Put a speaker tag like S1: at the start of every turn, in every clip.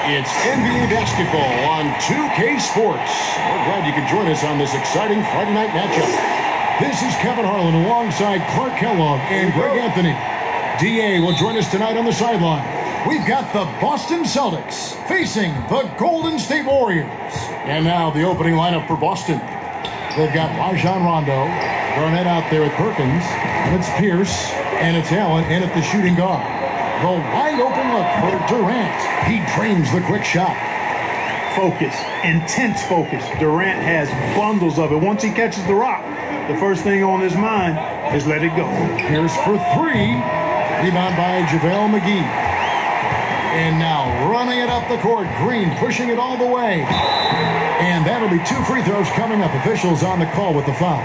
S1: It's NBA basketball on 2K Sports. We're glad you could join us on this exciting Friday night matchup. This is Kevin Harlan alongside Clark Kellogg and Greg Anthony. DA will join us tonight on the sideline. We've got the Boston Celtics facing the Golden State Warriors. And now the opening lineup for Boston. They've got Rajon Rondo, Garnett out there at Perkins, and it's Pierce, and it's Allen in at the shooting guard. The wide open look for Durant. He drains the quick shot.
S2: Focus, intense focus. Durant has bundles of it. Once he catches the rock, the first thing on his mind is let it go.
S1: Pierce for three. Rebound by JaVale McGee. And now running it up the court. Green pushing it all the way. And that'll be 2 free throws coming up. Officials on the call with the foul.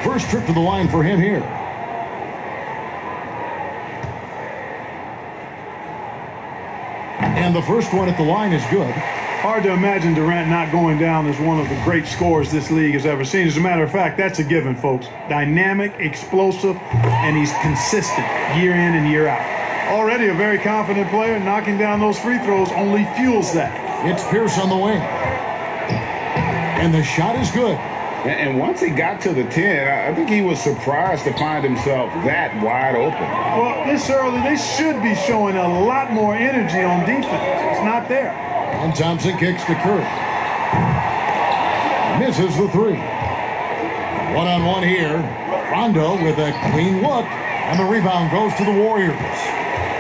S1: First trip to the line for him here. And the first one at the line is good.
S2: Hard to imagine Durant not going down as one of the great scorers this league has ever seen. As a matter of fact, that's a given, folks. Dynamic, explosive, and he's consistent year in and year out. Already a very confident player. Knocking down those free throws only fuels that.
S1: It's Pierce on the wing. And the shot is good.
S3: And once he got to the 10, I think he was surprised to find himself that wide open.
S2: Well, this early, they should be showing a lot more energy on defense. It's not there.
S1: And Thompson kicks to Curry. Misses the three. One-on-one here. Rondo with a clean look. And the rebound goes to the Warriors.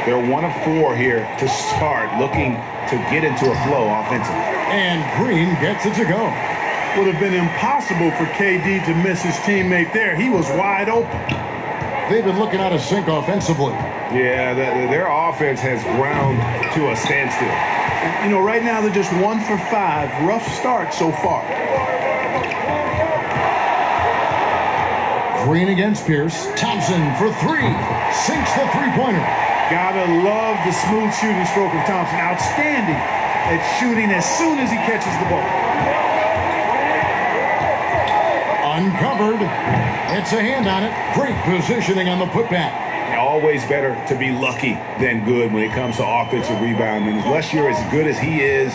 S3: They're 1 of 4 here to start, looking to get into a flow offensively.
S1: And Green gets it to go.
S2: Would have been impossible for KD to miss his teammate there. He was wide open.
S1: They've been looking out of sync offensively.
S3: Yeah, their offense has ground to a standstill.
S2: You know, right now they're just 1 for 5. Rough start so far.
S1: Green against Pierce. Thompson for three. Sinks the three-pointer.
S2: Gotta love the smooth shooting stroke of Thompson. Outstanding at shooting as soon as he catches the ball.
S1: Uncovered. It's a hand on it. Great positioning on the putback.
S3: Always better to be lucky than good when it comes to offensive rebounding. Unless you're as good as he is,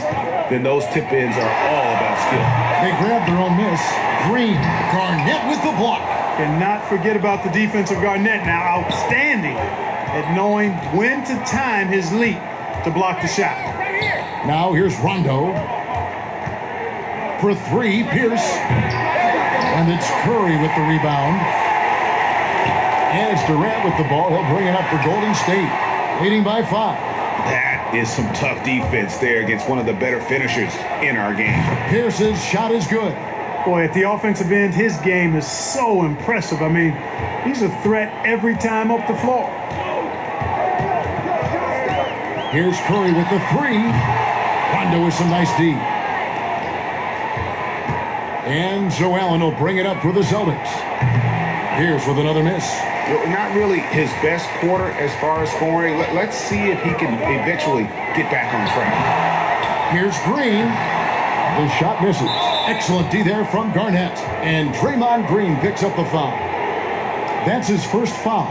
S3: then those tip-ins are all about skill.
S1: They grab their own miss. Green. Garnett with the block.
S2: Cannot forget about the defensive Garnett now. Outstanding at knowing when to time his leap to block the shot.
S1: Now here's Rondo. For three, Pierce. And it's Curry with the rebound. And it's Durant with the ball. He'll bring it up for Golden State, leading by 5.
S3: That is some tough defense there against one of the better finishers in our game.
S1: Pierce's shot is good.
S2: Boy, at the offensive end, his game is so impressive. I mean, he's a threat every time up the floor.
S1: Here's Curry with the three. Rondo with some nice D. And Joe Allen will bring it up for the Celtics. Here's with another miss.
S3: Not really his best quarter as far as scoring. Let's see if he can eventually get back on track.
S1: Here's Green. The shot misses. Excellent D there from Garnett. And Draymond Green picks up the foul. That's his first foul.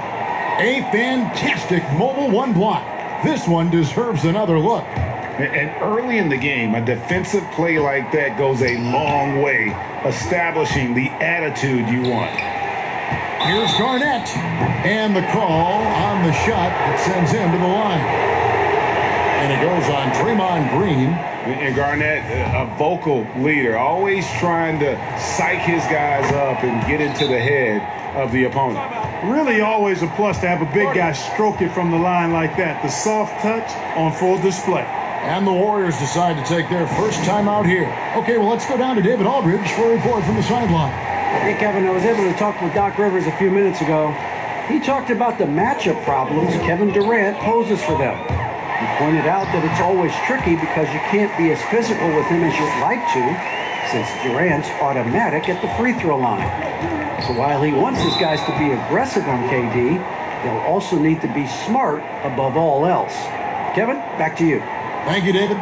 S1: A fantastic mobile 1 block. This one deserves another look.
S3: And early in the game, a defensive play like that goes a long way, establishing the attitude you want.
S1: Here's Garnett. And the call on the shot that sends him to the line. And it goes on Draymond Green.
S3: And Garnett, a vocal leader, always trying to psych his guys up and get into the head of the opponent.
S2: Really always a plus to have a big guy stroke it from the line like that. The soft touch on full display.
S1: And the Warriors decide to take their first time out here. Okay, well, let's go down to David Aldridge for a report from the sideline.
S4: Hey, Kevin, I was able to talk with Doc Rivers a few minutes ago. He talked about the matchup problems Kevin Durant poses for them. He pointed out that it's always tricky because you can't be as physical with him as you'd like to, since Durant's automatic at the free throw line. So while he wants his guys to be aggressive on KD, they'll also need to be smart above all else. Kevin, back to you.
S1: Thank you, David.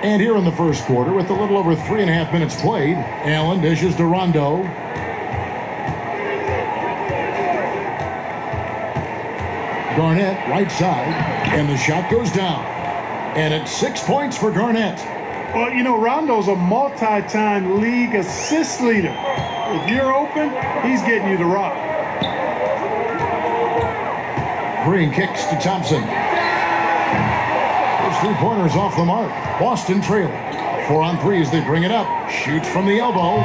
S1: And here in the first quarter, with a little over 3.5 minutes played, Allen dishes to Rondo. Garnett, right side, and the shot goes down. And it's 6 points for Garnett.
S2: Well, you know, Rondo's a multi-time league assist leader. If you're open, he's getting you the rock.
S1: Green kicks to Thompson. Those 3-pointers off the mark. Boston trailing. 4 on 3 as they bring it up. Shoots from the elbow.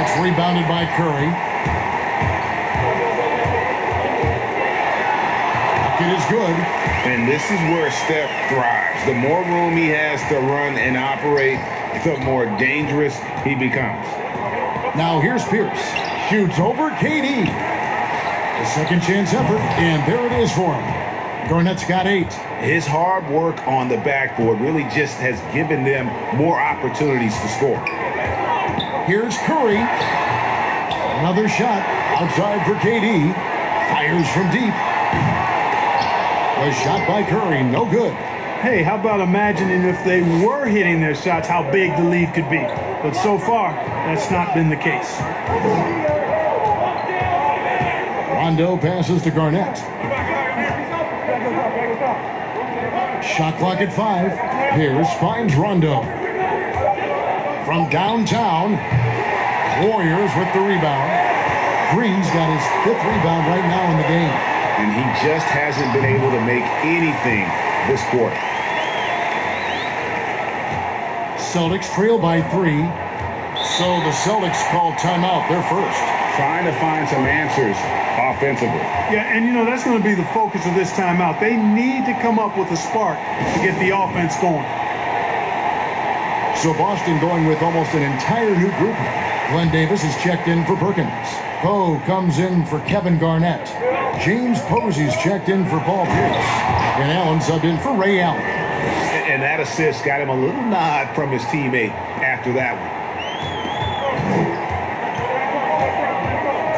S1: It's rebounded by Curry. It is good.
S3: And this is where Steph thrives. The more room he has to run and operate, the more dangerous he becomes.
S1: Now here's Pierce. Shoots over KD. A second chance effort, and there it is for him. Garnett's got 8.
S3: His hard work on the backboard really just has given them more opportunities to score.
S1: Here's Curry. Another shot outside for KD. Fires from deep. A shot by Curry, no good.
S2: Hey, how about imagining if they were hitting their shots, how big the lead could be? But so far, that's not been the case.
S1: Rondo passes to Garnett. Shot clock at 5. Pierce finds Rondo. From downtown, Warriors with the rebound. Green's got his 5th rebound right now in the game.
S3: And he just hasn't been able to make anything this quarter.
S1: Celtics trail by 3. So the Celtics call timeout. They're first.
S3: Trying to find some answers offensively.
S2: Yeah, and you know, that's going to be the focus of this timeout. They need to come up with a spark to get the offense going.
S1: So Boston going with almost an entire new group. Glenn Davis is checked in for Perkins. Poe comes in for Kevin Garnett. James Posey's checked in for Paul Pierce. And Allen subbed in for Ray Allen.
S3: And that assist got him a little nod from his teammate after that one.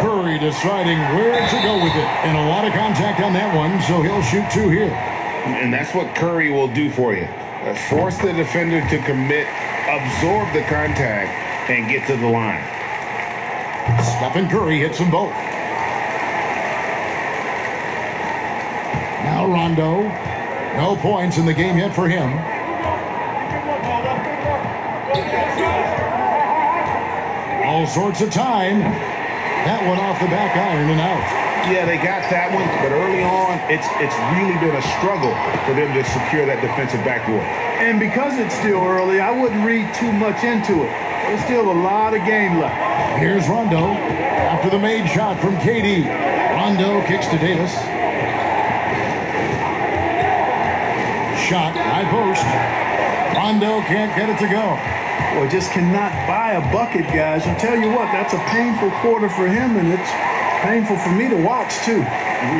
S1: Curry deciding where to go with it. And a lot of contact on that one, so he'll shoot 2 here.
S3: And that's what Curry will do for you. Force the defender to commit, absorb the contact, and get to the line.
S1: Stephen Curry hits them both. Now Rondo. No points in the game yet for him. All sorts of time. That one off the back iron and out.
S3: Yeah, they got that one, but early on, it's really been a struggle for them to secure that defensive backboard.
S2: And because it's still early, I wouldn't read too much into it. There's still a lot of game left.
S1: Here's Rondo after the made shot from KD. Rondo kicks to Davis. Shot, high post. Rondo can't get it to go.
S2: Well, just cannot buy a bucket, guys. I'll tell you what, that's a painful quarter for him, and it's painful for me to watch, too.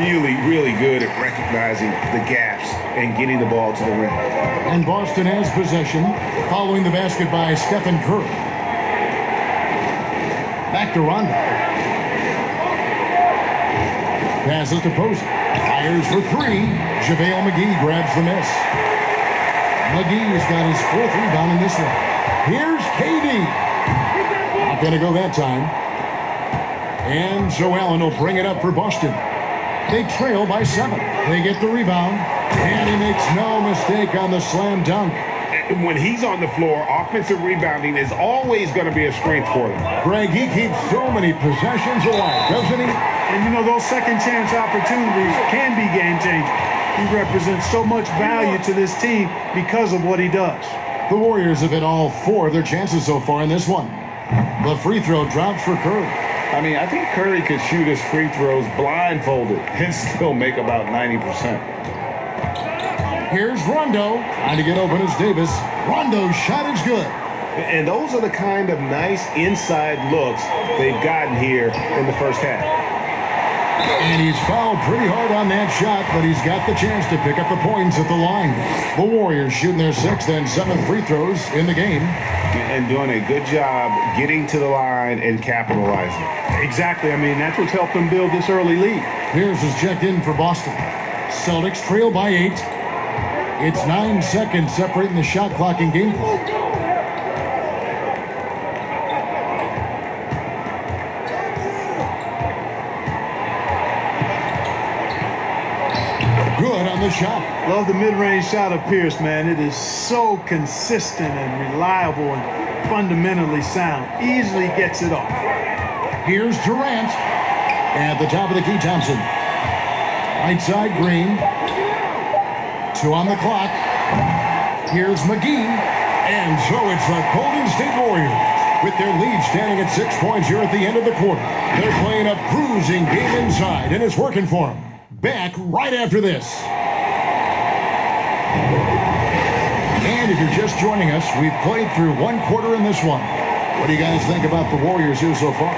S3: Really, really good at recognizing the gaps and getting the ball to the rim.
S1: And Boston has possession, following the basket by Stephen Curry. Back to Rondo. Passes to Posey. Fires for 3. JaVale McGee grabs the miss. McGee's got his 4th rebound in this one. Here's KD. Not going to go that time. And so Allen will bring it up for Boston. They trail by 7. They get the rebound. And he makes no mistake on the slam dunk.
S3: And when he's on the floor, offensive rebounding is always going to be a strength for them.
S1: Greg, he keeps so many possessions alive, doesn't he?
S2: And, you know, those second chance opportunities can be game-changing. He represents so much value to this team because of what he does.
S1: The Warriors have hit all 4 of their chances so far in this one. The free throw drops for Curry.
S3: I mean, I think Curry could shoot his free throws blindfolded and still make about 90%.
S1: Here's Rondo. Trying to get open is Davis. Rondo's shot is good.
S3: And those are the kind of nice inside looks they've gotten here in the first half.
S1: And he's fouled pretty hard on that shot, but he's got the chance to pick up the points at the line. The Warriors shooting their 6th and 7th free throws in the game.
S3: And doing a good job getting to the line and capitalizing.
S2: Exactly. I mean, that's what's helped them build this early lead.
S1: Pierce is checked in for Boston. Celtics trail by 8. It's 9 seconds separating the shot clock and game clock. the shot.
S2: Love the mid-range shot of Pierce, man. It is so consistent and reliable and fundamentally sound. Easily gets it off.
S1: Here's Durant. At the top of the key, Thompson. Right side, Green. 2 on the clock. Here's McGee. And so it's the Golden State Warriors with their lead standing at 6 points here at the end of the quarter. They're playing a cruising game inside, and it's working for them. Back right after this. And if you're just joining us, we've played through 1 quarter in this one. What do you guys think about the Warriors here so far?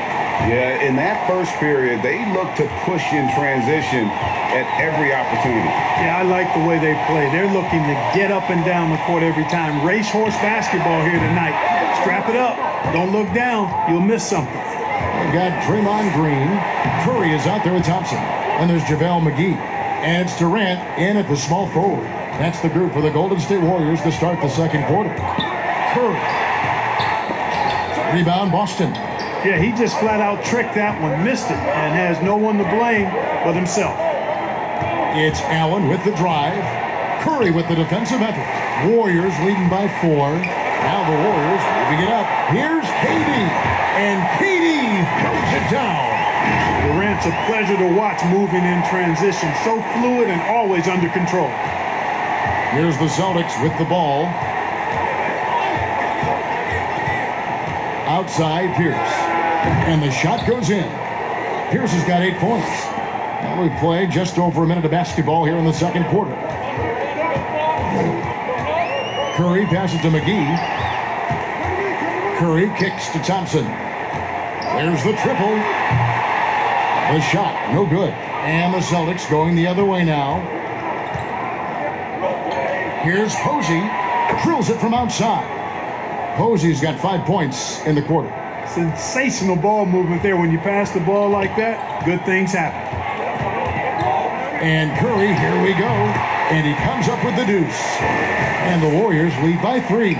S3: Yeah, in that first period, they looked to push in transition at every opportunity.
S2: Yeah, I like the way they play. They're looking to get up and down the court every time. Racehorse basketball here tonight. Strap it up. Don't look down. You'll miss something.
S1: We've got Draymond Green. Curry is out there with Thompson. And there's JaVale McGee. And it's Durant in at the small forward. That's the group for the Golden State Warriors to start the second quarter. Curry. Rebound, Boston.
S2: Yeah, he just flat out tricked that one, missed it, and has no one to blame but himself.
S1: It's Allen with the drive. Curry with the defensive effort. Warriors leading by 4. Now the Warriors moving it up. Here's KD. And KD throws it down.
S2: Durant's a pleasure to watch moving in transition. So fluid and always under control.
S1: Here's the Celtics with the ball. Outside, Pierce. And the shot goes in. Pierce has got 8 points. Now we play just over a minute of basketball here in the second quarter. Curry passes to McGee. Curry kicks to Thompson. There's the triple. The shot, no good. And the Celtics going the other way now. Here's Posey. Drills it from outside. Posey's got 5 points in the quarter.
S2: Sensational ball movement there. When you pass the ball like that, good things happen.
S1: And Curry, here we go. And he comes up with the deuce. And the Warriors lead by 3.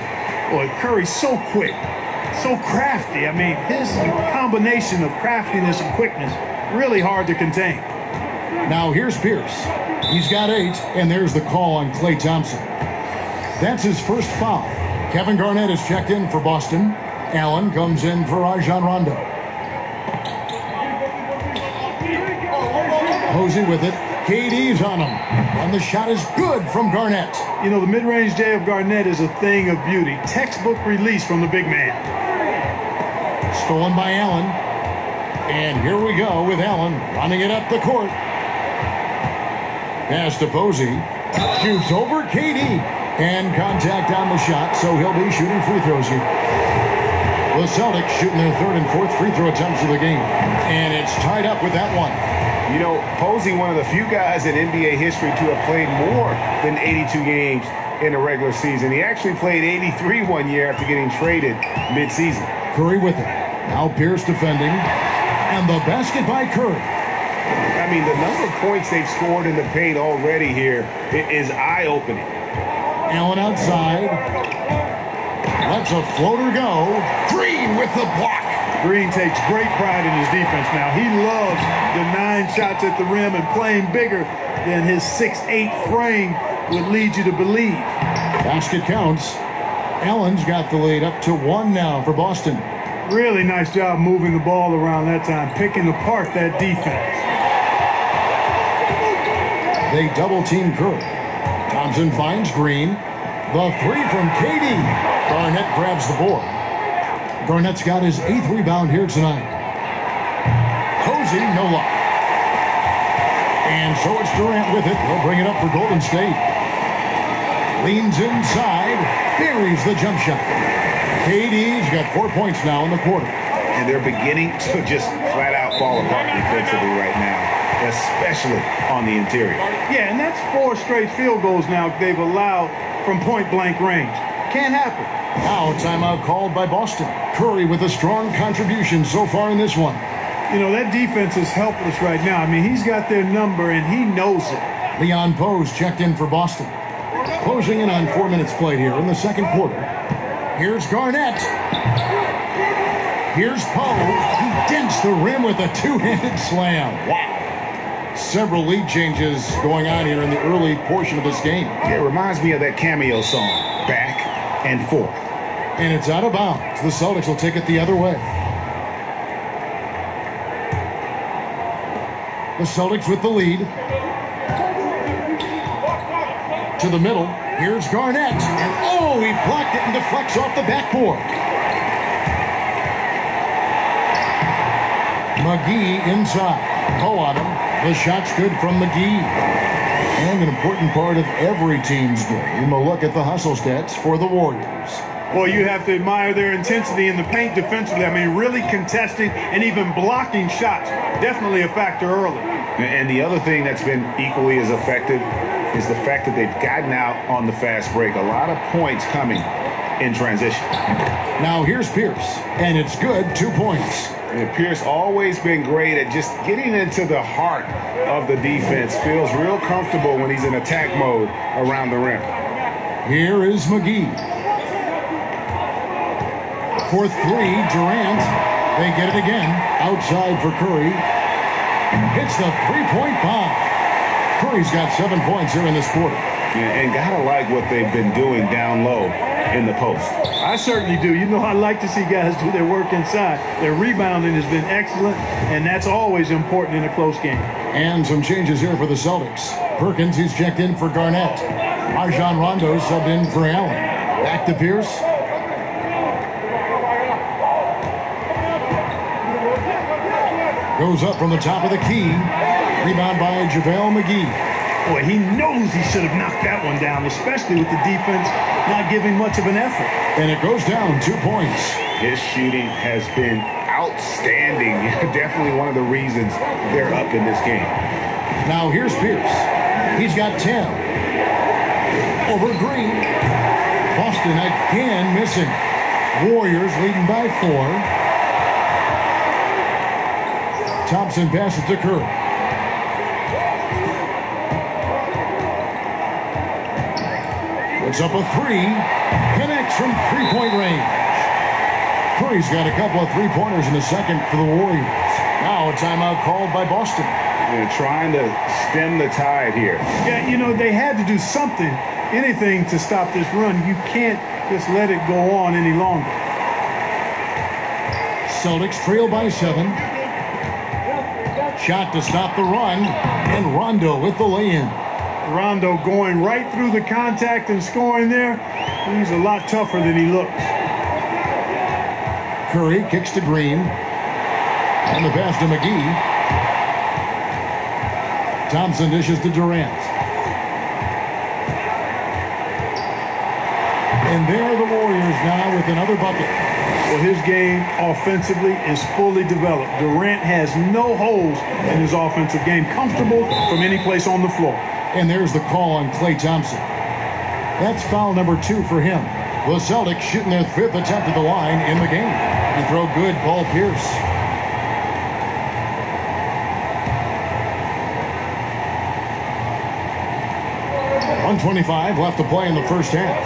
S2: Boy, Curry's so quick, so crafty. I mean, his combination of craftiness and quickness, really hard to contain.
S1: Now here's Pierce. He's got 8, and there's the call on Klay Thompson. That's his first foul. Kevin Garnett is checked in for Boston. Allen comes in for Rajon Rondo. Posey with it. KD's on him. And the shot is good from Garnett.
S2: You know, the mid-range J of Garnett is a thing of beauty. Textbook release from the big man.
S1: Stolen by Allen. And here we go with Allen running it up the court. Pass to Posey. Shoots over KD. And contact on the shot, so he'll be shooting free throws here. The Celtics shooting their 3rd and 4th free throw attempts of the game. And it's tied up with that one.
S3: You know, Posey, one of the few guys in NBA history to have played more than 82 games in a regular season. He actually played 83 one year after getting traded mid-season.
S1: Curry with it. Now Pierce defending. And the basket by Curry.
S3: I mean, the number of points they've scored in the paint already here is eye-opening.
S1: Allen outside. Lets a floater go. Green with the block.
S2: Green takes great pride in his defense now. He loves denying shots at the rim and playing bigger than his 6'8" frame would lead you to believe.
S1: Basket counts. Allen's got the lead up to 1 now for Boston.
S2: Really nice job moving the ball around that time, picking apart that defense.
S1: They double-team Curry. Thompson finds Green. The 3 from KD. Garnett grabs the board. Garnett's got his 8th rebound here tonight. Posey, no luck. And so it's Durant with it. He'll bring it up for Golden State. Leans inside. Buries the jump shot. KD's got 4 points now in the quarter.
S3: And they're beginning to just flat out fall apart defensively right now, especially on the interior.
S2: Yeah, and that's 4 straight field goals now they've allowed from point-blank range. Can't happen.
S1: Now timeout called by Boston. Curry with a strong contribution so far in this one.
S2: You know, that defense is helpless right now. I mean, he's got their number, and he knows it.
S1: Leon Pose checked in for Boston. Closing in on 4 minutes played here in the second quarter. Here's Garnett. Here's Poe. He dents the rim with a 2-handed slam. Wow. Several lead changes going on here in the early portion of this game.
S3: It reminds me of that cameo song, Back and Forth.
S1: And it's out of bounds. The Celtics will take it the other way. The Celtics with the lead. To the middle. Here's Garnett. And oh, he blocked it and deflects off the backboard. McGee inside. Poe on him. The shot's good from McGee. And an important part of every team's game, a look at the hustle stats for the Warriors.
S2: Well, you have to admire their intensity in the paint defensively. I mean, really contesting and even blocking shots. Definitely a factor early.
S3: And the other thing that's been equally as effective is the fact that they've gotten out on the fast break. A lot of points coming in transition.
S1: Now here's Pierce, and it's good, 2 points.
S3: And Pierce always been great at just getting into the heart of the defense. Feels real comfortable when he's in attack mode around the rim.
S1: Here is McGee. For three, Durant. They get it again. Outside for Curry. Hits the three-point bomb. Curry's got 7 points here in this quarter.
S3: And gotta like what they've been doing down low in the post.
S2: I certainly do. You know, I like to see guys do their work inside. Their rebounding has been excellent, and that's always important in a close game.
S1: And some changes here for the Celtics. Perkins, he's checked in for Garnett. Rajon Rondo subbed in for Allen. Back to Pierce. Goes up from the top of the key. Rebound by JaVale McGee.
S2: Boy, he knows he should have knocked that one down, especially with the defense not giving much of an effort.
S1: And it goes down 2 points.
S3: His shooting has been outstanding. Definitely one of the reasons they're up in this game.
S1: Now here's Pierce. He's got 10. Over Green. Boston again missing. Warriors leading by 4. Thompson passes to Curry. Puts up a 3. Connects from three-point range. Curry's got a couple of three-pointers in the second for the Warriors. Now a timeout called by Boston.
S3: They're trying to stem the tide here.
S2: Yeah, you know, they had to do something, anything to stop this run. You can't just let it go on any longer.
S1: Celtics trail by 7. Shot to stop the run, and Rondo with the lay-in.
S2: Rondo going right through the contact and scoring there. He's a lot tougher than he looks.
S1: Curry kicks to Green. And the pass to McGee. Thompson dishes to Durant. And there are the Warriors now with another bucket.
S2: Well, his game offensively is fully developed. Durant has no holes in his offensive game. Comfortable from any place on the floor.
S1: And there's the call on Klay Thompson. That's foul number 2 for him. The Celtics shooting their 5th attempt at the line in the game. And throw good, Paul Pierce. .125 left to play in the first half.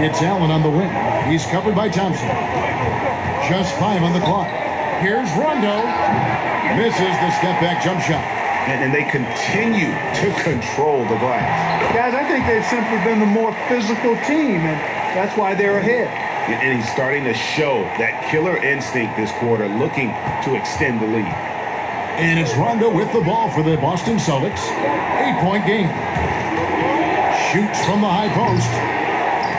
S1: It's Allen on the wing. He's covered by Thompson. Just 5 on the clock. Here's Rondo. Misses the step-back jump shot.
S3: And they continue to control the glass.
S2: Guys, I think they've simply been the more physical team, and that's why they're ahead.
S3: And he's starting to show that killer instinct this quarter, looking to extend the lead.
S1: And it's Rondo with the ball for the Boston Celtics. 8-point game. Shoots from the high post.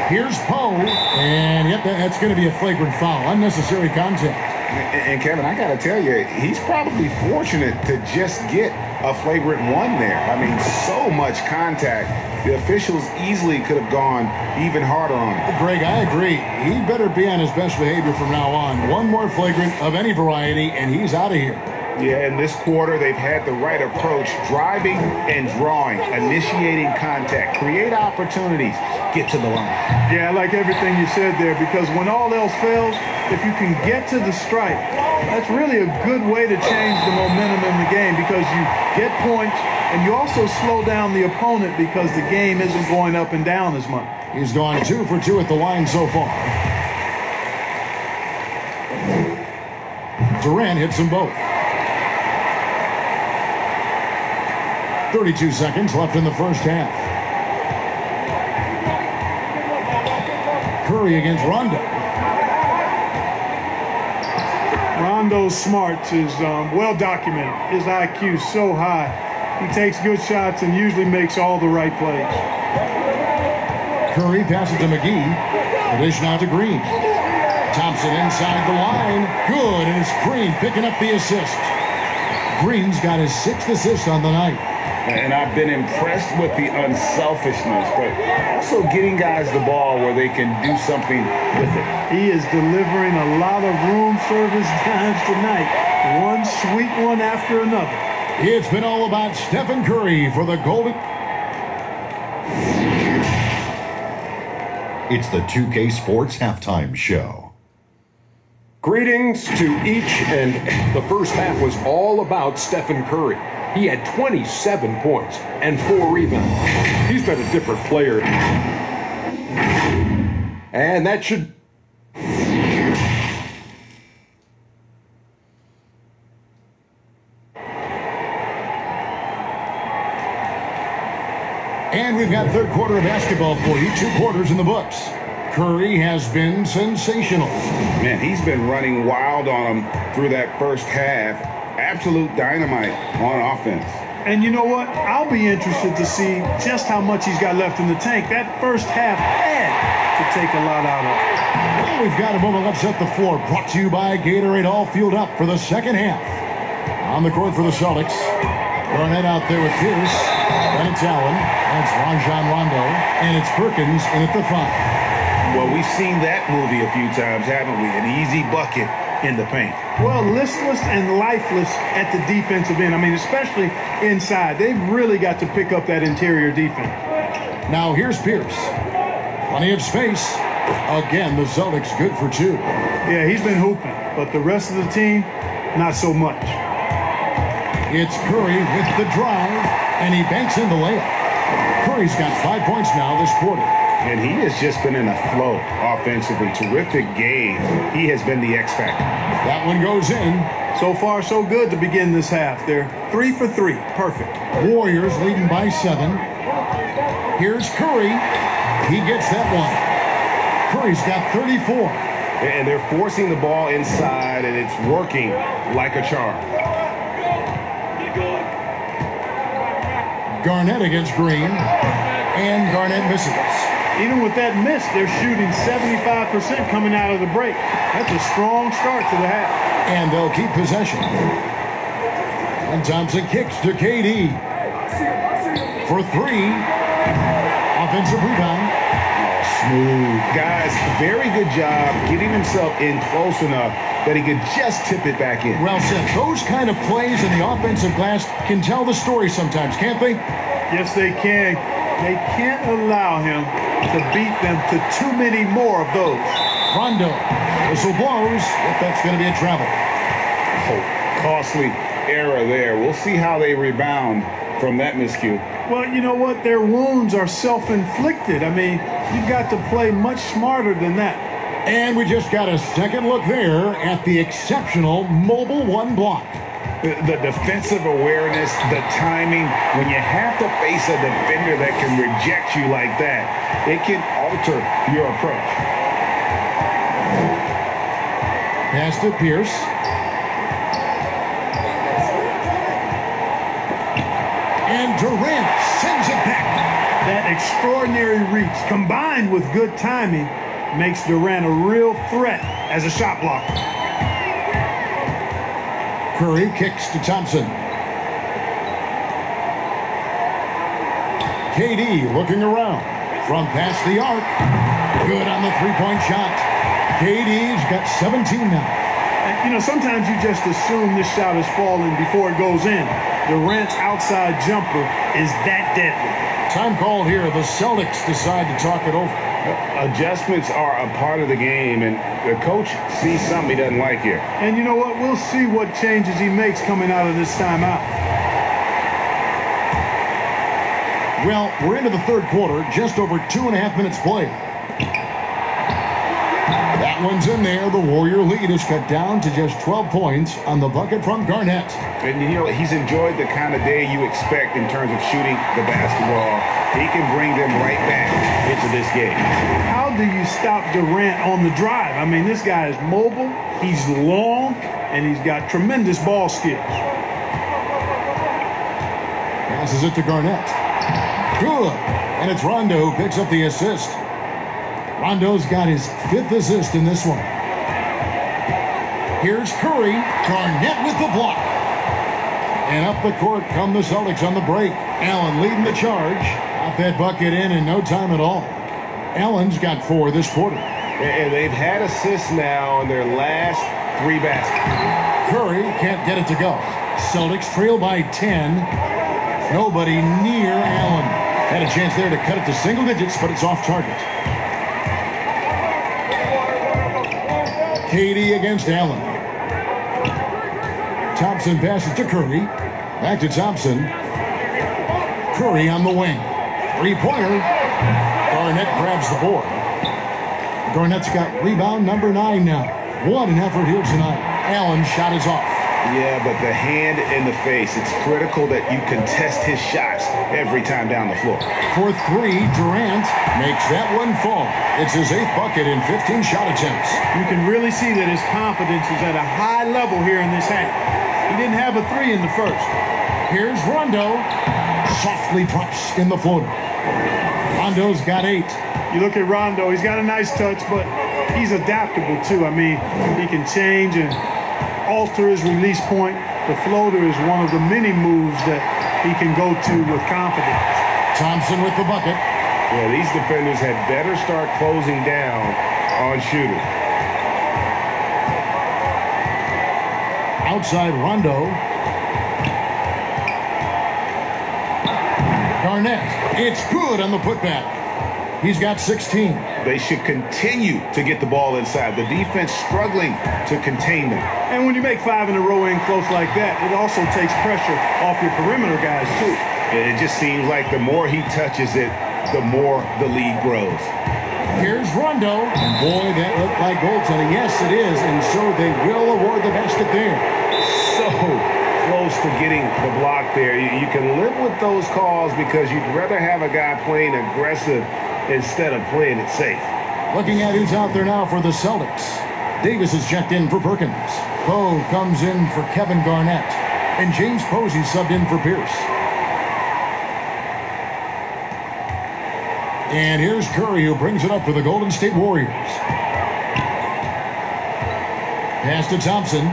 S1: Here's Poe. And yep, that's going to be a flagrant foul. Unnecessary contact.
S3: And Kevin, I got to tell you, he's probably fortunate to just get a flagrant 1 there. I mean, so much contact. The officials easily could have gone even harder on it.
S1: Greg, I agree. He better be on his best behavior from now on. One more flagrant of any variety, and he's out of here.
S3: Yeah, in this quarter, they've had the right approach, driving and drawing, initiating contact, create opportunities, get to the line.
S2: Yeah, I like everything you said there, because when all else fails, if you can get to the stripe, that's really a good way to change the momentum in the game, because you get points and you also slow down the opponent because the game isn't going up and down as much.
S1: He's gone 2 for 2 at the line so far. Durant hits them both. 32 seconds left in the first half. Curry against Rondo.
S2: Rondo's smarts is well documented. His IQ is so high. He takes good shots and usually makes all the right plays.
S1: Curry passes to McGee. The dish now to Green. Thompson inside the line. Good, and it's Green picking up the assist. Green's got his 6th assist on the night.
S3: And I've been impressed with the unselfishness, but also getting guys the ball where they can do something with it.
S2: He is delivering a lot of room service dimes tonight. One sweet one after another.
S1: It's been all about Stephen Curry for the Golden.
S5: It's the 2K Sports Halftime Show.
S6: Greetings to each, and the first half was all about Stephen Curry. He had 27 points and 4 rebounds. He's been a different player. And that should...
S1: And we've got third quarter of basketball for you. 2 quarters in the books. Curry has been sensational.
S3: Man, he's been running wild on them through that first half. Absolute dynamite on offense.
S2: And you know what? I'll be interested to see just how much he's got left in the tank. That first half had to take a lot out of it.
S1: Well, we've got a moment. Let's set the floor. Brought to you by Gatorade. All fueled up for the second half. On the court for the Celtics. Garnett out there with Pierce. Then it's Allen. That's Rajon Rondo. And it's Perkins in at the front.
S3: Well, we've seen that movie a few times, haven't we? An easy bucket in the paint.
S2: Well, listless and lifeless at the defensive end. I mean, especially inside. They've really got to pick up that interior defense.
S1: Now here's Pierce. Plenty of space. Again, the Celtics good for 2.
S2: Yeah, he's been hooping, but the rest of the team, not so much.
S1: It's Curry with the drive, and he banks in the layup. Curry's got 5 points now this quarter.
S3: And he has just been in a flow offensively. Terrific game. He has been the X factor.
S1: That one goes in.
S2: So far, so good to begin this half. They're 3 for 3. Perfect.
S1: Warriors leading by 7. Here's Curry. He gets that one. Curry's got 34.
S3: And they're forcing the ball inside, and it's working like a charm.
S1: Garnett against Green. And Garnett misses.
S2: Even with that miss, they're shooting 75% coming out of the break. That's a strong start to the half.
S1: And they'll keep possession. And Thompson kicks to KD. For 3. Offensive rebound.
S3: Smooth. Guys, very good job getting himself in close enough that he could just tip it back in.
S1: Well said. Those kind of plays in the offensive glass can tell the story sometimes, can't they?
S2: Yes, they can. They can't allow him to beat them to too many more of those.
S1: Rondo. Whistle blows, but that's going to be a travel.
S3: Oh, costly error there. We'll see how they rebound from that miscue.
S2: Well, you know what? Their wounds are self-inflicted. I mean, you've got to play much smarter than that.
S1: And we just got a second look there at the exceptional mobile 1 block.
S3: The defensive awareness, the timing, when you have to face a defender that can reject you like that, it can alter your approach.
S1: Pass to Pierce. And Durant sends it back.
S2: That extraordinary reach combined with good timing makes Durant a real threat as a shot blocker.
S1: Curry kicks to Thompson. KD looking around. From past the arc. Good on the 3-point shot. KD's got 17 now.
S2: And, you know, sometimes you just assume this shot is falling before it goes in. Durant's outside jumper is that deadly.
S1: Time called here. The Celtics decide to talk it over.
S3: Adjustments are a part of the game, and the coach sees something he doesn't like here.
S2: And you know what? We'll see what changes he makes coming out of this timeout.
S1: Well, we're into the third quarter, just over 2.5 minutes played. That one's in there. The Warrior lead is cut down to just 12 points on the bucket from Garnett.
S3: And, you know, he's enjoyed the kind of day you expect in terms of shooting the basketball. He can bring them right back into this game.
S2: How do you stop Durant on the drive? I mean, this guy is mobile, he's long, and he's got tremendous ball skills.
S1: Passes it to Garnett. Good. And it's Rondo who picks up the assist. Rondo's got his 5th assist in this one. Here's Curry. Garnett with the block. And up the court come the Celtics on the break. Allen leading the charge. Got that bucket in no time at all. Allen's got 4 this quarter.
S3: And they've had assists now in their last 3 baskets.
S1: Curry can't get it to go. Celtics trail by 10. Nobody near Allen. Had a chance there to cut it to single digits, but it's off target. KD against Allen. Thompson passes to Curry. Back to Thompson. Curry on the wing. 3-pointer. Garnett grabs the board. Garnett's got rebound number 9 now. What an effort here tonight. Allen's shot is off.
S3: Yeah, but the hand in the face, it's critical that you contest his shots every time down the floor.
S1: For 3, Durant makes that one fall. It's his 8th bucket in 15 shot attempts.
S2: You can really see that his confidence is at a high level here in this half. He didn't have a 3 in the first.
S1: Here's Rondo. Softly drops in the floater. Rondo's got 8.
S2: You look at Rondo, he's got a nice touch, but he's adaptable too. I mean, he can change and alter his release point. The floater is one of the many moves that he can go to with confidence.
S1: Thompson with the bucket.
S3: Yeah, these defenders had better start closing down on shooting.
S1: Outside Rondo. Garnett. It's good on the putback. He's got 16.
S3: They should continue to get the ball inside. The defense struggling to contain them.
S2: And when you make 5 in a row in close like that, it also takes pressure off your perimeter guys too.
S3: It just seems like the more he touches it, the more the lead grows.
S1: Here's Rondo. And boy, that looked like goaltending. Yes, it is. And so they will award the basket there.
S3: So close to getting the block there. You can live with those calls because you'd rather have a guy playing aggressive instead of playing it safe.
S1: Looking at who's out there now for the Celtics. Davis is checked in for Perkins. Poe comes in for Kevin Garnett. And James Posey subbed in for Pierce. And here's Curry who brings it up for the Golden State Warriors. Pass to Thompson.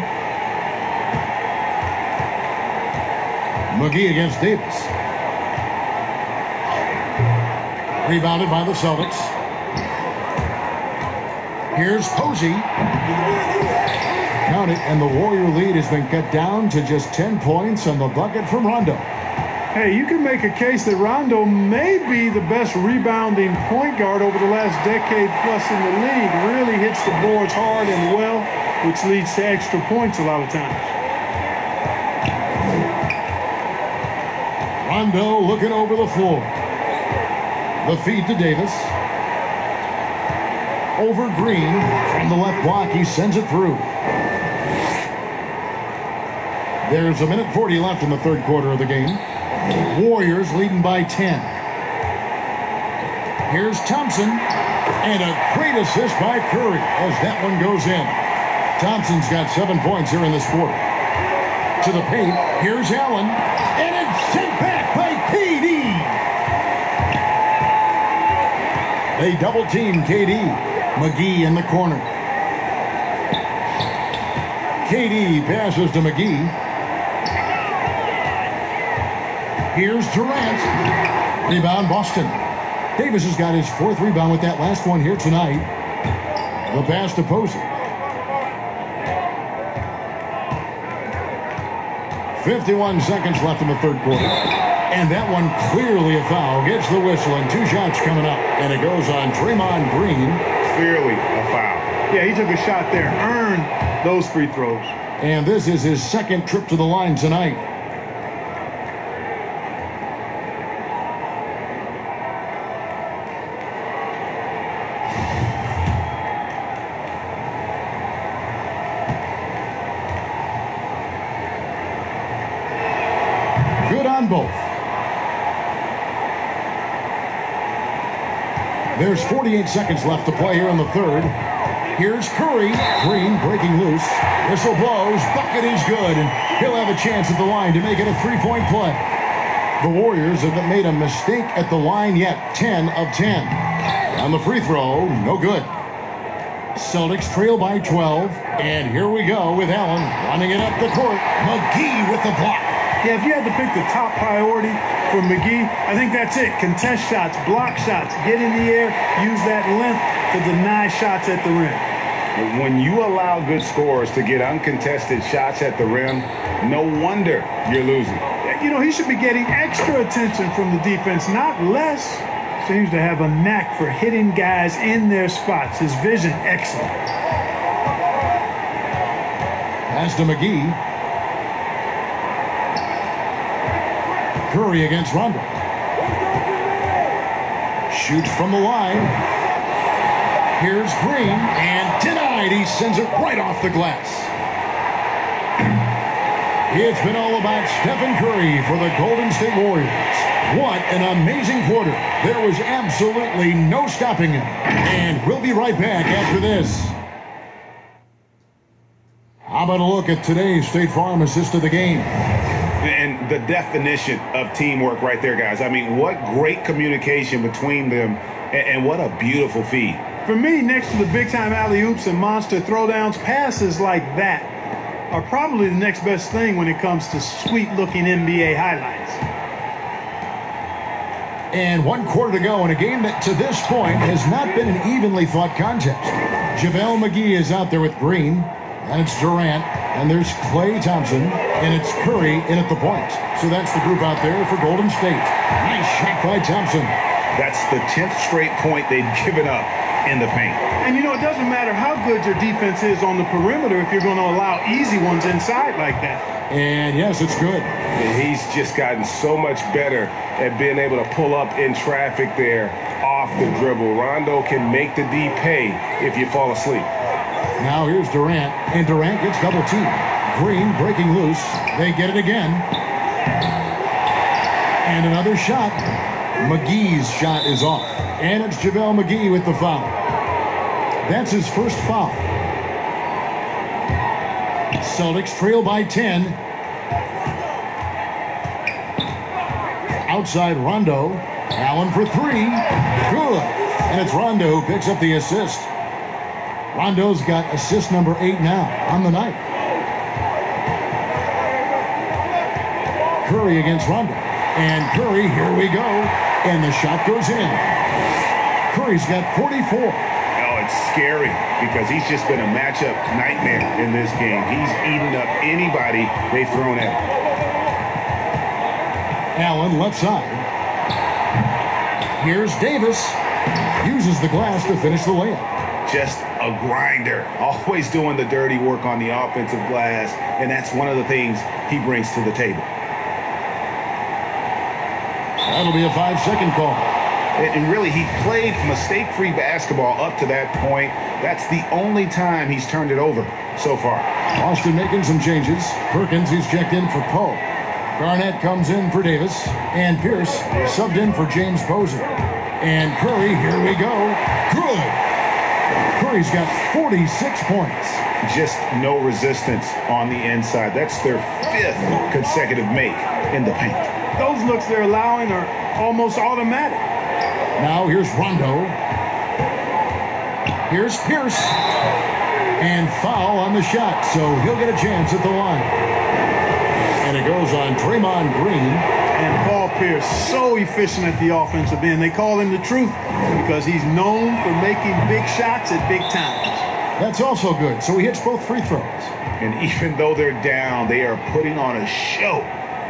S1: McGee against Davis. Rebounded by the Celtics. Here's Posey. Count it, and the Warrior lead has been cut down to just 10 points on the bucket from Rondo.
S2: Hey, you can make a case that Rondo may be the best rebounding point guard over the last decade plus in the league. Really hits the boards hard and well, which leads to extra points a lot of times.
S1: Rondo looking over the floor. The feed to Davis. Over Green. From the left block, he sends it through. There's 1:40 left in the third quarter of the game. Warriors leading by 10. Here's Thompson. And a great assist by Curry as that one goes in. Thompson's got 7 points here in this quarter. To the paint. Here's Allen. And it's sent back by KD. They double team KD. McGee in the corner. KD passes to McGee. Here's Durant. Rebound Boston. Davis has got his 4th rebound with that last one here tonight. The pass to Posey. 51 seconds left in the third quarter. And that one clearly a foul. Gets the whistle and 2 shots coming up. And it goes on Draymond Green.
S3: Clearly a foul.
S2: Yeah, he took a shot there. Earned those free throws.
S1: And this is his 2nd trip to the line tonight. on both. There's 48 seconds left to play here in the third. Here's Curry. Green breaking loose. Whistle blows. Bucket is good, and he'll have a chance at the line to make it a three-point play. The Warriors haven't made a mistake at the line yet. 10 of 10. On the free throw, no good. Celtics trail by 12, and here we go with Allen running it up the court. McGee with the block.
S2: Yeah, if you had to pick the top priority for McGee, I think that's it. Contest shots, block shots, get in the air, use that length to deny shots at the rim.
S3: When you allow good scorers to get uncontested shots at the rim, no wonder you're losing.
S2: You know, he should be getting extra attention from the defense, not less. Seems to have a knack for hitting guys in their spots. His vision, excellent.
S1: Pass to McGee. Curry against Rondo. Shoots from the line. Here's Green, and denied. He sends it right off the glass. It's been all about Stephen Curry for the Golden State Warriors. What an amazing quarter. There was absolutely no stopping him. And we'll be right back after this. How about a look at today's State Farm assist of the game?
S3: And the definition of teamwork right there, guys. I mean, what great communication between them, and what a beautiful feed.
S2: For me, next to the big-time alley-oops and monster throwdowns, passes like that are probably the next best thing when it comes to sweet-looking NBA highlights.
S1: And 1 quarter to go in a game that to this point has not been an evenly fought contest. JaVale McGee is out there with Green, and it's Durant, and there's Klay Thompson, and it's Curry in at the point. So that's the group out there for Golden State. Nice shot by Thompson.
S3: That's the 10th straight point they've given up in the paint.
S2: And you know, it doesn't matter how good your defense is on the perimeter if you're going to allow easy ones inside like that.
S1: And yes, it's good.
S3: He's just gotten so much better at being able to pull up in traffic there off the dribble. Rondo can make the D pay if you fall asleep.
S1: Now here's Durant, and Durant gets double teamed. Green breaking loose. They get it again. And another shot. McGee's shot is off. And it's JaVale McGee with the foul. That's his first foul. Celtics trail by 10. Outside Rondo. Allen for three. Good. And it's Rondo who picks up the assist. Rondo's got assist number 8 now on the night. Curry against Rondo. And Curry, here we go. And the shot goes in. Curry's got 44.
S3: Oh, it's scary because he's just been a matchup nightmare in this game. He's eaten up anybody they've thrown at him.
S1: Allen left side. Here's Davis. Uses the glass to finish the layup.
S3: Just a grinder, always doing the dirty work on the offensive glass, and that's one of the things he brings to the table.
S1: That'll be a 5-second call.
S3: And really, he played mistake-free basketball up to that point. That's the only time he's turned it over so far.
S1: Austin making some changes. Perkins is checked in for Poe. Garnett comes in for Davis. And Pierce subbed in for James Posey. And Curry, here we go. Good. Curry's got 46 points.
S3: Just no resistance on the inside. That's their 5th consecutive make in the paint.
S2: Those looks they're allowing are almost automatic.
S1: Now here's Rondo. Here's Pierce. And foul on the shot, so he'll get a chance at the line. And it goes on Draymond Green.
S2: And Paul Pierce, so efficient at the offensive end. They call him the truth because he's known for making big shots at big times.
S1: That's also good, so he hits both free throws.
S3: And even though they're down, they are putting on a show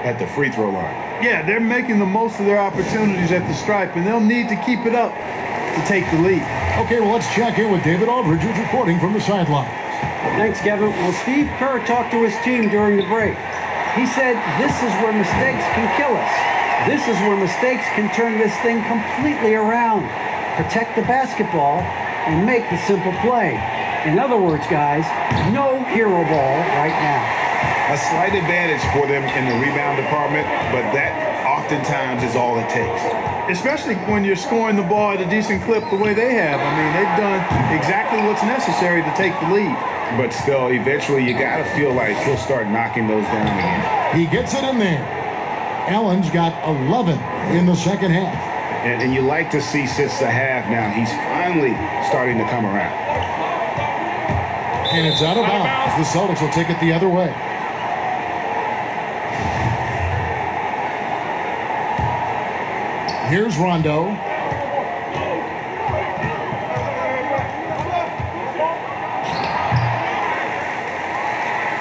S3: at the free throw line.
S2: Yeah, they're making the most of their opportunities at the stripe, and they'll need to keep it up to take the lead.
S1: Okay, well, let's check in with David Aldridge, who's reporting from the sidelines.
S4: Thanks, Kevin. Well, Steve Kerr talked to his team during the break. He said, this is where mistakes can kill us. This is where mistakes can turn this thing completely around. Protect the basketball and make the simple play. In other words, guys, no hero ball right now.
S3: a slight advantage for them in the rebound department, but that oftentimes is all it takes.
S2: Especially when you're scoring the ball at a decent clip the way they have. I mean, they've done exactly what's necessary to take the lead.
S3: But still, eventually, you got to feel like he'll start knocking those down again.
S1: He gets it in there. Allen's got 11 in the second half.
S3: And you like to see since the half now, he's finally starting to come around.
S1: And it's out of bounds. The Celtics will take it the other way. Here's Rondo.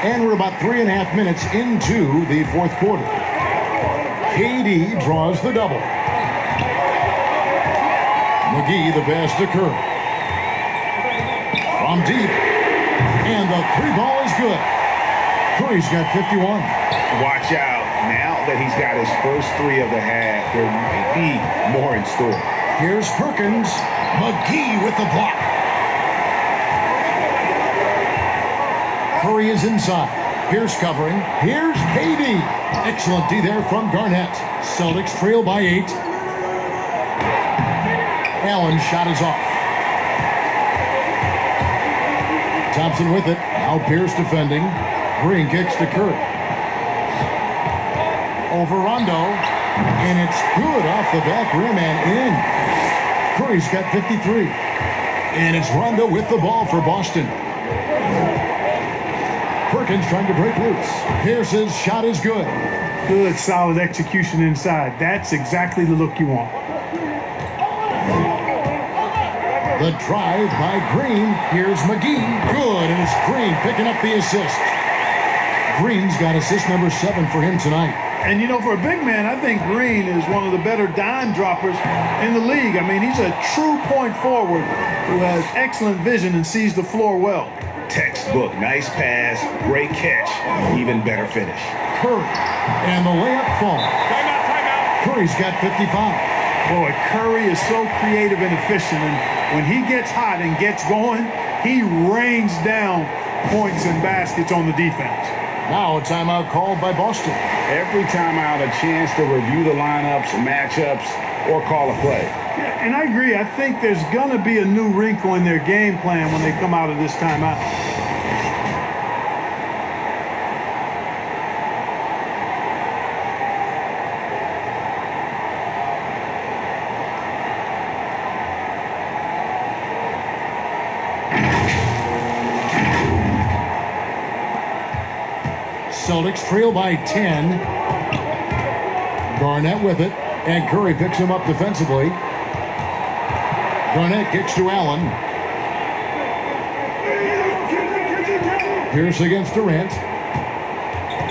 S1: And we're about 3.5 minutes into the fourth quarter. KD draws the double. McGee, the pass to Curry. From deep. And the three ball is good. Curry's got 51.
S3: Watch out. Now that he's got his first three of the half, there might be more in store.
S1: Here's Perkins. McGee with the block. Curry is inside. Here's covering. Here's KD. Excellent D there from Garnett. Celtics trail by 8. Allen's shot is off. Thompson with it. Now Pierce defending. Green kicks to Curry. Over Rondo. And it's good off the back rim and in. Curry's got 53. And it's Rondo with the ball for Boston. Perkins trying to break loose. Pierce's shot is good.
S2: Good, solid execution inside. That's exactly the look you want.
S1: The drive by Green. Here's McGee. Good, and it's Green picking up the assist. Green's got assist number 7 for him tonight.
S2: And, you know, for a big man, I think Green is one of the better dime droppers in the league. I mean, he's a true point forward who has excellent vision and sees the floor well.
S3: Textbook, nice pass, great catch, even better finish.
S1: Curry, and the layup falls. Timeout. Curry's got 55.
S2: Boy, Curry is so creative and efficient, and when he gets hot and gets going, he rains down points and baskets on the defense.
S1: Now a timeout called by Boston.
S3: Every timeout, a chance to review the lineups, matchups, or call a play.
S2: Yeah, and I agree. I think there's going to be a new wrinkle in their game plan when they come out of this timeout.
S1: Celtics trail by 10. Garnett with it, and Curry picks him up defensively. Garnett kicks to Allen. Pierce against Durant.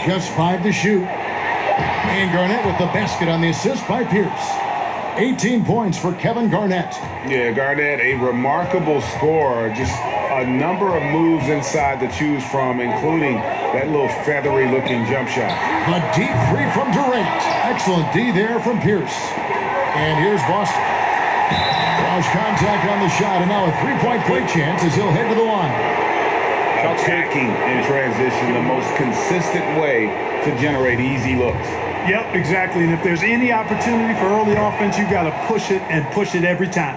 S1: Just 5 to shoot. And Garnett with the basket on the assist by Pierce. 18 points for Kevin Garnett.
S3: Yeah, Garnett, a remarkable scorer. Just a number of moves inside to choose from, including that little feathery-looking jump shot.
S1: A deep three from Durant. Excellent D there from Pierce. And here's Boston. Draws contact on the shot, and now a three-point play chance as he'll head to the line.
S3: Attacking in transition, the most consistent way to generate easy looks.
S2: Yep, exactly. And if there's any opportunity for early offense, you've got to push it and push it every time.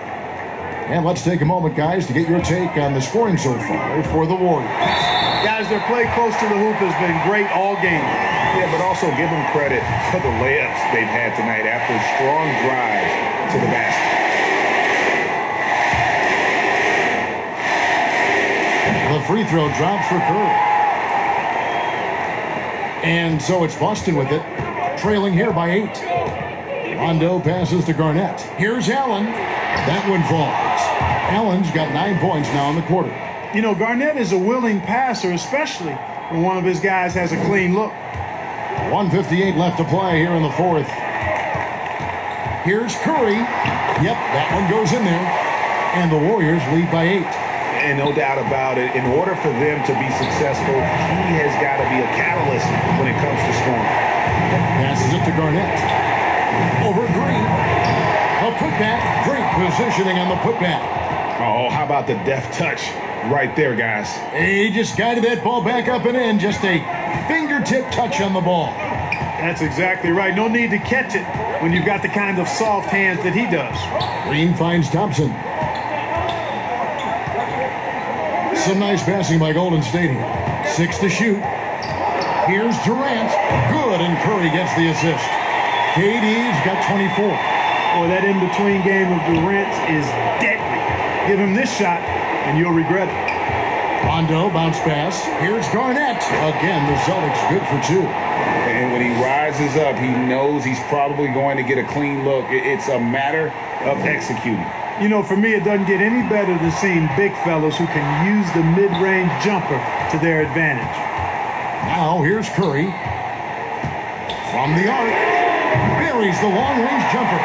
S1: And let's take a moment, guys, to get your take on the scoring so far for the Warriors.
S2: Guys, their play close to the hoop has been great all game.
S3: Yeah, but also give them credit for the layups they've had tonight after strong drives to the basket.
S1: The free throw drops for Curry. And so it's Boston with it, trailing here by 8. Rondo passes to Garnett. Here's Allen. That one falls. Allen's got 9 points now in the quarter.
S2: You know, Garnett is a willing passer, especially when one of his guys has a clean look.
S1: 1:58 left to play here in the fourth. Here's Curry. Yep, that one goes in there. And the Warriors lead by 8.
S3: And no doubt about it, in order for them to be successful, he has got to be a catalyst when it comes to scoring.
S1: Passes it to Garnett. Over Green. A putback. Great positioning on the putback.
S3: Oh, how about the deft touch right there, guys?
S1: He just guided that ball back up and in. Just a fingertip touch on the ball.
S2: That's exactly right. No need to catch it when you've got the kind of soft hands that he does.
S1: Green finds Thompson. Some nice passing by Golden State here. 6 to shoot. Here's Durant. Good, and Curry gets the assist. KD's got 24.
S2: Boy, that in-between game of Durant is deadly. Give him this shot, and you'll regret it.
S1: Rondo, bounce pass. Here's Garnett. Again, the Celtics good for 2.
S3: And when he rises up, he knows he's probably going to get a clean look. It's a matter of executing.
S2: You know, for me, it doesn't get any better than seeing big fellas who can use the mid-range jumper to their advantage.
S1: Now, here's Curry. From the arc. Buries the long-range jumper.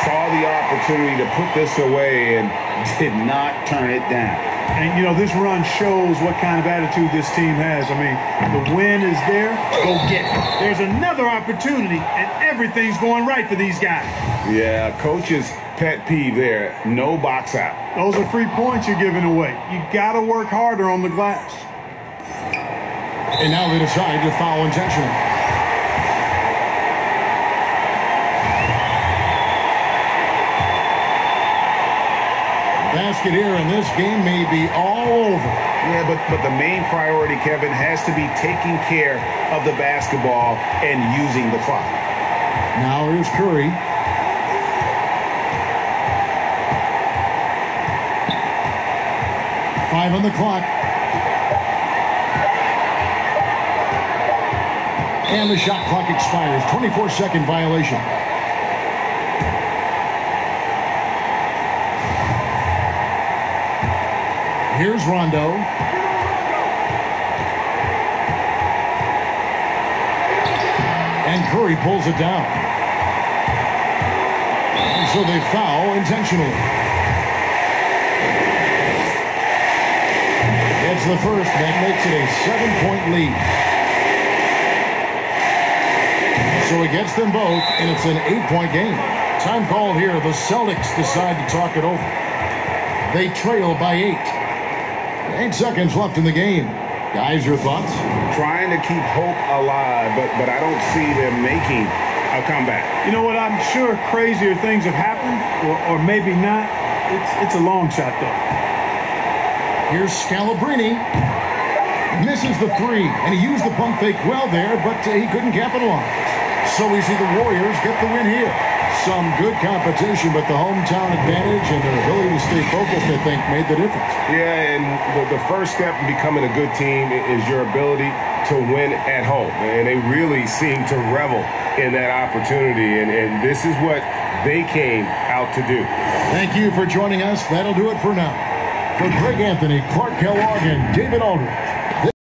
S3: Saw the opportunity to put this away and did not turn it down.
S2: And, you know, this run shows what kind of attitude this team has. I mean, the win is there, go get it. There's another opportunity, and everything's going right for these guys.
S3: Yeah, coach's pet peeve there, no box out.
S2: Those are free points you're giving away. You got to work harder on the glass.
S1: And now they decide to foul intentionally. Basket here, and this game may be all over.
S3: Yeah, but the main priority, Kevin, has to be taking care of the basketball and using the clock.
S1: Now here's Curry. Five on the clock. And the shot clock expires. 24-second violation. Here's Rondo. And Curry pulls it down. And so they foul intentionally. It's the first. That makes it a 7-point lead. So he gets them both, and it's an 8-point game. Time called here. The Celtics decide to talk it over. They trail by 8. 8 seconds left in the game. Guys, your thoughts?
S3: Trying to keep hope alive, but I don't see them making a comeback.
S2: You know what? I'm sure crazier things have happened, or maybe not. It's a long shot, though.
S1: Here's Scalabrine. Misses the 3, and he used the pump fake well there, but he couldn't capitalize. So we see the Warriors get the win here. Some good competition, but the hometown advantage and their ability to stay focused, I think, made the difference.
S6: Yeah, and the first step in becoming a good team is your ability to win at home. And they really seem to revel in that opportunity, and this is what they came out to do.
S1: Thank you for joining us. That'll do it for now. For Greg Anthony, Clark Kellogg, and David Aldridge,